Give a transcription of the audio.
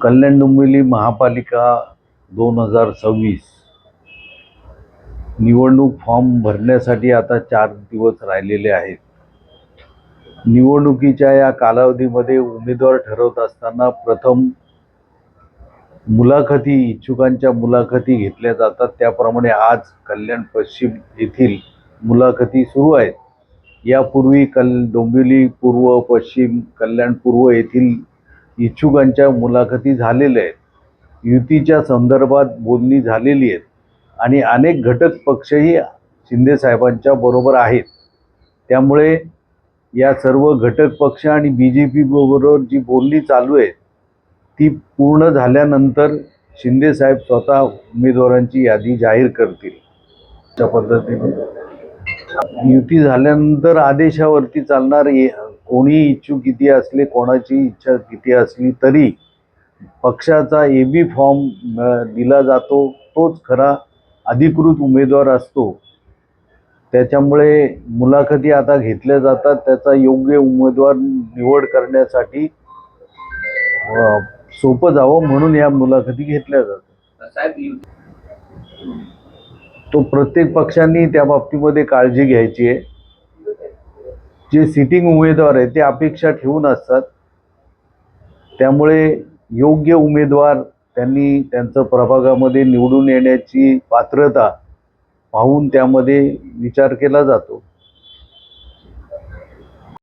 कल्याण डोंबिवली महापालिका 2026 निवडणूक फॉर्म भरण्यासाठी आता 4 दिवस राहिलेले आहेत. निवडणुकीच्या या कालावधीमध्ये उमेदवार ठरवत असताना प्रथम इच्छुकांच्या मुलाखती घेतल्या जातात. त्याप्रमाणे आज कल्याण पश्चिम येथील मुलाखती सुरू आहेत. यापूर्वी डोंबिवली पूर्व, पश्चिम, कल्याण पूर्व येथील इच्छुकांच्या मुलाखती झालेल्या आहेत. युतीच्या संदर्भात बोलणी झालेली आहेत आणि अनेक घटक पक्षही शिंदे साहेबांच्या बरोबर आहेत. त्यामुळे या सर्व घटक पक्ष आणि BJP बरोबर जी बोलणी चालू आहे ती पूर्ण झाल्यानंतर शिंदे साहेब स्वतः उमेदवारांची यादी जाहीर करतील. त्या पद्धतीने युती झाल्यानंतर आदेशावरती चालणार. कोणी इच्छुक किती असले, कोणाची इच्छा किती असली तरी पक्षाचा AB फॉर्म दिला जातो, तोच खरा अधिकृत उमेदवार असतो. त्याच्यामुळे मुलाखती आता घेतल्या जातात. त्याचा योग्य उमेदवार निवड करण्यासाठी सोपं जावं म्हणून या मुलाखती घेतल्या जातात. तो प्रत्येक पक्षांनी त्या बाबतीमध्ये काळजी घ्यायची आहे. जे सिटिंग उमेदवार आहेत ते अपेक्षा ठेवून असतात. त्यामुळे योग्य उमेदवार त्यांनी त्यांचं प्रभागामध्ये निवडून येण्याची पात्रता पाहून त्यामध्ये विचार केला जातो.